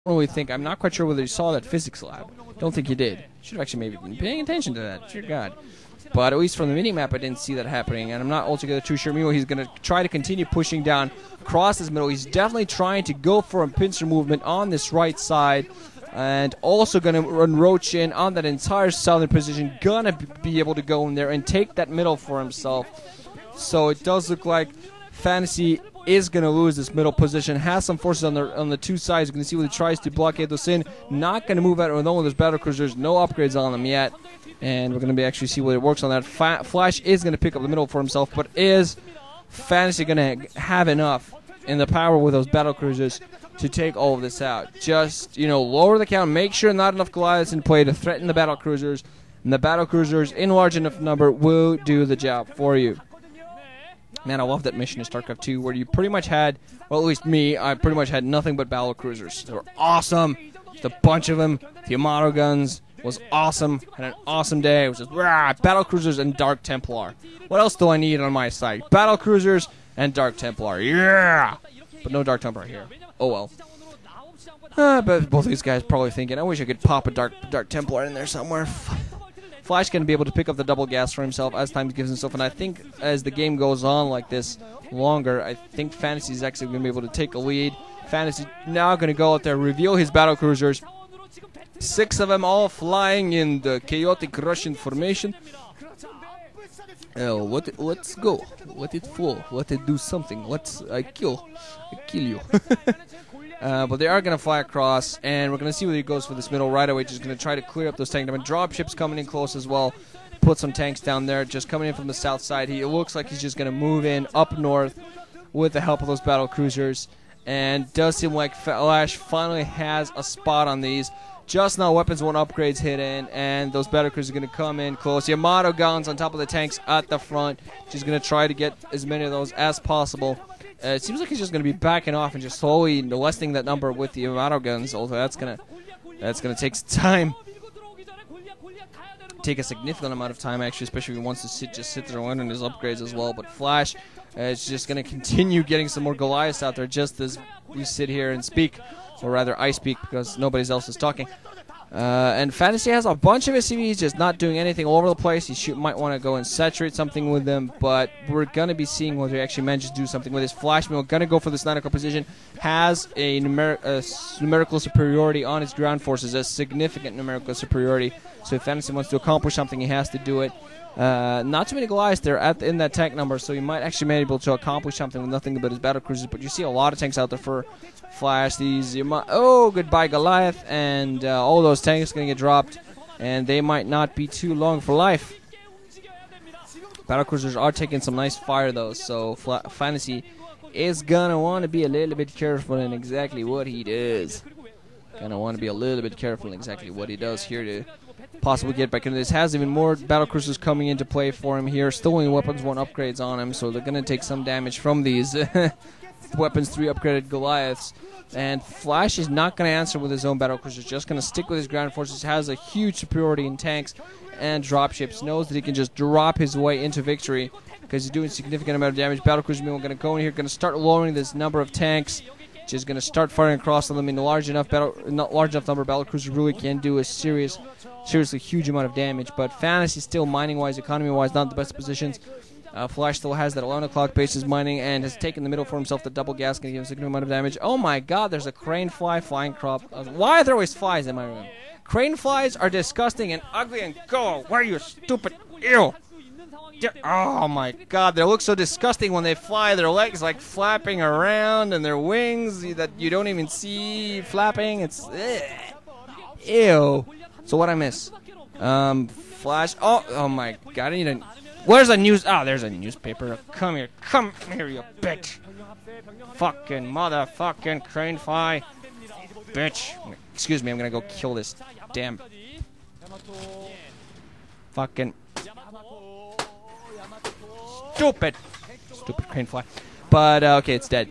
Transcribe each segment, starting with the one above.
really think, I'm not quite sure whether you saw that physics lab. Don't think you did. Should have actually maybe been paying attention to that. Dear God. But at least from the mini-map, I didn't see that happening, and I'm not altogether too sure. Meanwhile, he's going to try to continue pushing down across his middle. He's definitely trying to go for a pincer movement on this right side, and also going to run Roach in on that entire southern position. Going to be able to go in there and take that middle for himself. So it does look like Fantasy is going to lose this middle position. Has some forces on the two sides. You can see what he tries to blockade those in. Not going to move out with all of those battle cruisers. No upgrades on them yet. And we're going to be actually see what it works on that. Flash is going to pick up the middle for himself, but is Fantasy going to have enough in the power with those battle cruisers to take all of this out? Just, lower the count, make sure not enough Goliaths in play to threaten the battle cruisers, and the battle cruisers in large enough number will do the job for you. Man, I love that mission in StarCraft 2 where you pretty much had, well, at least me, I pretty much had nothing but battle cruisers. They were awesome. Just a bunch of them. The Yamato guns was awesome. Had an awesome day. It was just battle cruisers and Dark Templar. What else do I need on my side? Battle cruisers and Dark Templar. Yeah! But no Dark Templar here. Oh well. But both of these guys probably thinking, I wish I could pop a Dark Templar in there somewhere. Flash going to be able to pick up the double gas for himself as time gives himself, and I think as the game goes on like this longer, I think Fantasy is actually going to be able to take a lead. Fantasy now going to go out there, reveal his battle cruisers. 6 of them all flying in the chaotic Russian formation. Let's go. Let it flow. Let it do something. I kill you. But they are going to fly across, and we're going to see where he goes for this middle right away. Just going to try to clear up those tanks. Dropships coming in close as well. Put some tanks down there. Just coming in from the south side. It looks like he's just going to move in up north with the help of those battle cruisers. And does seem like Flash finally has a spot on these. Just now, weapons 1 upgrades hit in, and those battle cruisers are going to come in close. Yamato guns on top of the tanks at the front. She's going to try to get as many of those as possible. It seems like he's just going to be backing off and just slowly lessening that number with the Yamato guns. Although that's going to take some time. Take a significant amount of time, actually, especially if he wants to just sit there and learn his upgrades as well. But Flash is just going to continue getting some more Goliaths out there just as we sit here and speak. Or rather, I speak because nobody else is talking. And Fantasy has a bunch of SCVs just not doing anything all over the place. He might want to go and saturate something with them, but we're going to be seeing whether he actually manages to do something with his Flash mill. Going to go for this 9 o'clock position. Has a numerical superiority on his ground forces, a significant numerical superiority. So if Fantasy wants to accomplish something, he has to do it. Not too many Goliaths there in that tank number, so he might actually be able to accomplish something with nothing but his battle cruisers. But you see a lot of tanks out there for Flash. Goodbye Goliath, and all those tanks going to get dropped, and they might not be too long for life. Battle cruisers are taking some nice fire though, so Fantasy is going to want to be a little bit careful in exactly what he does. Going to want to be a little bit careful in exactly what he does here to possibly get back into this. Has even more battle cruisers coming into play for him here. Still only weapons 1 upgrades on him, so they're going to take some damage from these weapons 3 upgraded Goliaths. And Flash is not going to answer with his own battle cruisers, just going to stick with his ground forces. Has a huge superiority in tanks and dropships. Knows that he can just drop his way into victory because he's doing a significant amount of damage. Battle cruisers are going to go in here, going to start lowering this number of tanks. Just going to start firing across on them in a large enough number of battle cruisers really can do a seriously huge amount of damage. But Fantasy still mining-wise, economy-wise, not the best positions. Flash still has that 11 o'clock bases mining and has taken the middle for himself. The double gas going to give him a significant amount of damage. Oh my god, there's a crane fly flying crop. Why are there always flies in my room? Crane flies are disgusting and ugly and go away, you stupid. Ew. Oh my god, they look so disgusting when they fly. Their legs like flapping around and their wings that you don't even see flapping. It's ew. So what I miss? Flash. Oh my god, I need a... Where's the news? Oh, there's a newspaper. Come here, you bitch. Fucking motherfucking crane fly. Bitch. Excuse me, I'm gonna go kill this damn... Fucking... Stupid crane fly. But, okay, it's dead.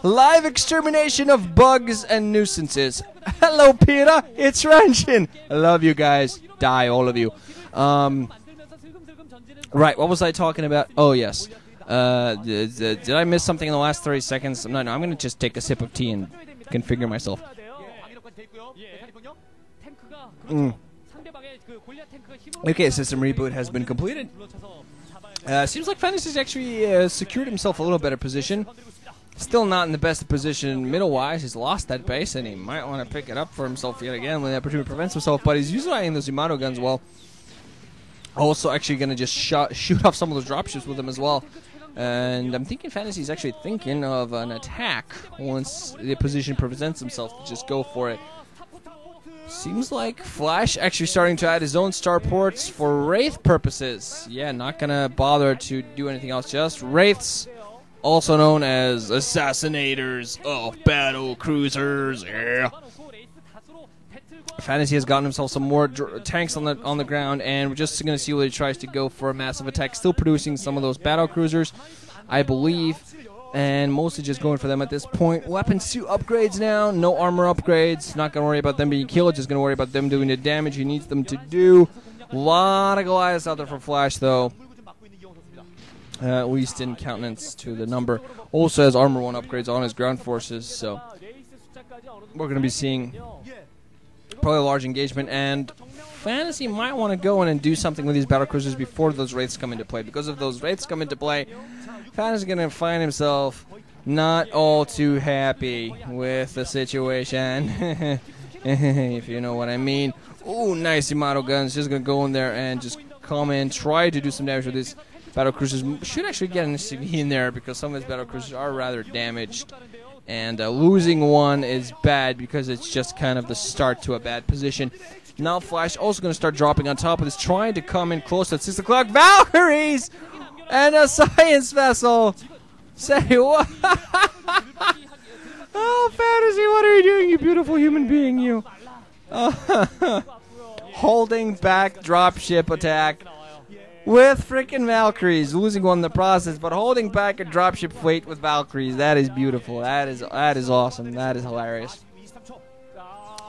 Live extermination of bugs and nuisances. Hello, Peter. It's Ranshin. I love you guys. Die, all of you. Right, what was I talking about? Oh, yes. Did I miss something in the last 30 seconds? No, I'm going to just take a sip of tea and configure myself. Okay, system reboot has been completed. Seems like Fantasy's actually secured himself a little better position. Still not in the best position middle-wise. He's lost that base, and he might want to pick it up for himself yet again when the opportunity prevents himself. But he's utilizing those Yamato guns well. Also, actually going to just shoot off some of those dropships with him as well. And I'm thinking Fantasy's actually thinking of an attack once the position presents himself to just go for it. Seems like Flash actually starting to add his own starports for Wraith purposes. Yeah, not going to bother to do anything else. Just Wraiths, also known as assassinators of battle cruisers. Yeah. Fantasy has gotten himself some more tanks on the ground, and we're just going to see what he tries to go for a massive attack. Still producing some of those battle cruisers, I believe, and mostly just going for them at this point. Weapon suit upgrades now, no armor upgrades. Not going to worry about them being killed, just going to worry about them doing the damage he needs them to do. A lot of Goliaths out there for Flash, though. At least in countenance to the number. Also has armor 1 upgrades on his ground forces, so we're going to be seeing probably a large engagement, and Fantasy might want to go in and do something with these battlecruisers before those Wraiths come into play. Because if those Wraiths come into play, Fantasy's going to find himself not all too happy with the situation. If you know what I mean. Ooh, nice Yamato guns. Just going to go in there and just come in, try to do some damage with these battlecruisers. Should actually get an SCV in there because some of these battlecruisers are rather damaged. And losing one is bad because it's just kind of the start to a bad position. Now Flash also going to start dropping on top of this, trying to come in close at 6 o'clock. Valkyries! And a science vessel! Say what? Oh, Fantasy, what are you doing, you beautiful human being, you? Holding back dropship attack with freaking Valkyries, losing one in the process, but holding back a dropship fleet with Valkyries. That is beautiful. That is awesome. That is hilarious.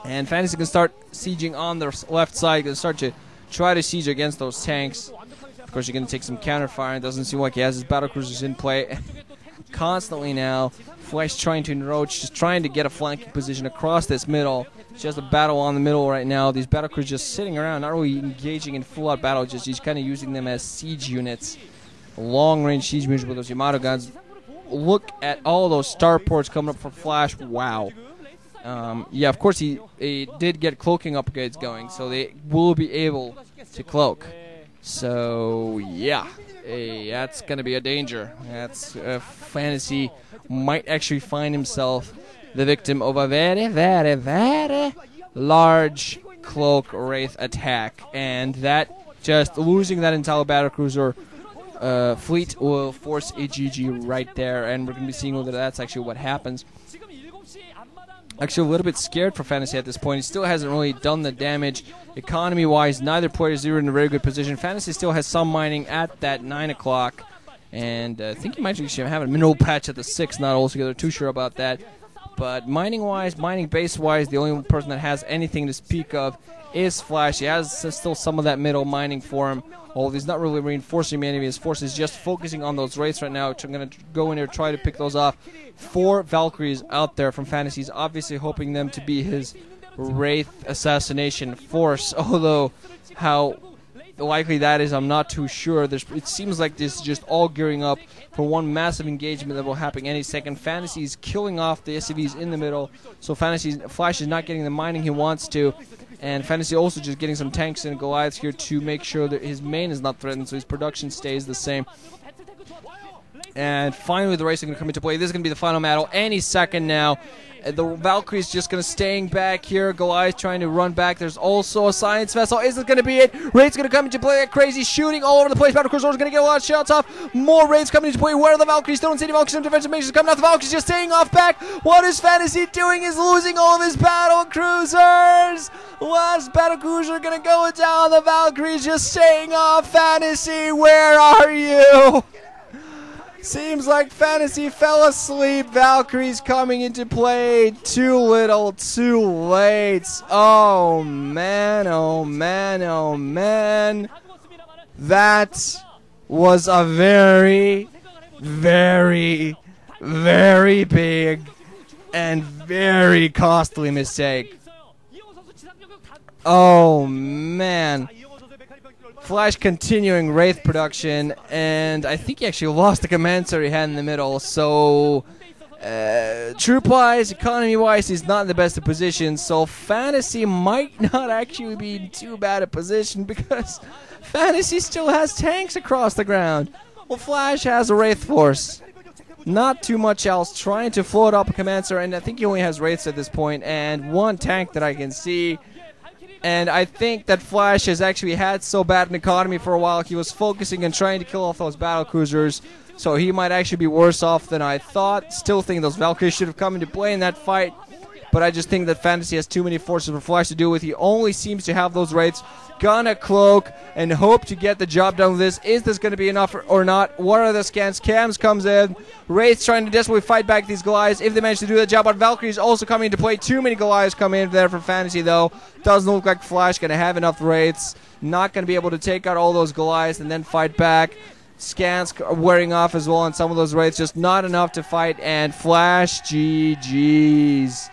And Fantasy can start sieging on the left side. Can start to try to siege against those tanks. Of course, you're going to take some counter fire. It doesn't seem like he has his battlecruisers in play constantly now. Flash trying to encroach, just trying to get a flanking position across this middle. It's just a battle on the middle right now. These battlecruisers just sitting around, not really engaging in full-out battle. Just he's kind of using them as siege units, long-range siege units with those Yamato guns. Look at all those starports coming up for Flash. Wow. Yeah, of course he did get cloaking upgrades going, so they will be able to cloak. So yeah, that's going to be a danger. That's Fantasy might actually find himself the victim of a very, very, very large cloak Wraith attack, and that just losing that entire battlecruiser fleet will force a GG right there, and we're going to be seeing whether that's actually what happens. Actually, a little bit scared for Fantasy at this point. He still hasn't really done the damage. Economy-wise, neither players are in a very good position. Fantasy still has some mining at that 9 o'clock, and I think he might actually have a mineral patch at the 6. Not altogether too sure about that. But mining-wise, mining base-wise, the only person that has anything to speak of is Flash. He has still some of that middle mining for him. Although he's not really reinforcing many of his forces, just focusing on those Wraiths right now. I'm going to go in here, try to pick those off. 4 Valkyries out there from Fantasies, obviously hoping them to be his Wraith assassination force. Although how likely that is, I'm not too sure. It seems like this is just all gearing up for one massive engagement that will happen any second. Fantasy is killing off the SCVs in the middle, so Flash is not getting the mining he wants to. And Fantasy also just getting some tanks and Goliaths here to make sure that his main is not threatened, so his production stays the same. And finally, the race is going to come into play. This is going to be the final battle any second now. The Valkyrie's just going to staying back here. Goliath trying to run back. There's also a science vessel. Is this going to be it? Raid's going to come into play. Crazy shooting all over the place. Battlecruiser is going to get a lot of shots off. More raids coming into play. Where are the Valkyries? Still don't see any Valkyries. Some defensive measures coming out. The Valkyries just staying off back. What is Fantasy doing? Is losing all of his battlecruisers. Last battlecruiser going to go down. The Valkyries just staying off. Fantasy, where are you? Seems like Fantasy fell asleep. Valkyries coming into play. Too little, too late. Oh, man, oh, man, oh, man. That was a very, very, very big and very costly mistake. Oh, man. Flash continuing Wraith production, and I think he actually lost the Commencer he had in the middle, so troop-wise, economy-wise, he's not in the best of positions, so Fantasy might not actually be in too bad a position because Fantasy still has tanks across the ground. Well, Flash has a Wraith force. Not too much else, trying to float up a Commencer, and I think he only has Wraiths at this point, and one tank that I can see. And I think that Flash has actually had so bad an economy for a while, he was focusing and trying to kill off those battlecruisers, so he might actually be worse off than I thought. Still think those Valkyries should have come into play in that fight, but I just think that Fantasy has too many forces for Flash to deal with. He only seems to have those Wraiths. Gonna cloak and hope to get the job done with this. Is this going to be enough or not? What are the scans? Cams comes in. Wraiths trying to desperately fight back these Goliaths if they manage to do the job. But Valkyries also coming into play. Too many Goliaths come in there for Fantasy, though. Doesn't look like Flash going to have enough Wraiths. Not going to be able to take out all those Goliaths and then fight back. Scans wearing off as well on some of those Wraiths. Just not enough to fight. And Flash, GG's.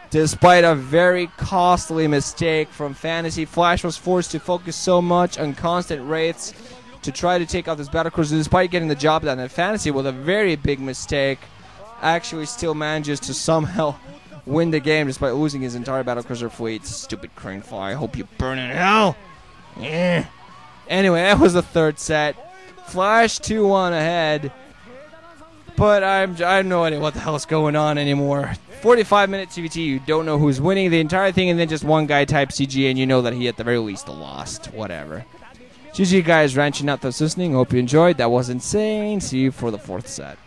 Despite a very costly mistake from Fantasy, Flash was forced to focus so much on constant Wraiths to try to take out this battlecruiser despite getting the job done. And Fantasy, with a very big mistake, actually still manages to somehow win the game despite losing his entire battlecruiser fleet. Stupid crane fly. I hope you burn in hell. Yeah. Anyway, that was the third set. Flash 2-1 ahead. But I have no idea what the hell is going on anymore. 45-minute TVT, you don't know who's winning the entire thing, and then just one guy types CG, and you know that he at the very least lost. Whatever. GG guys, ranching out those listening. Hope you enjoyed. That was insane. See you for the fourth set.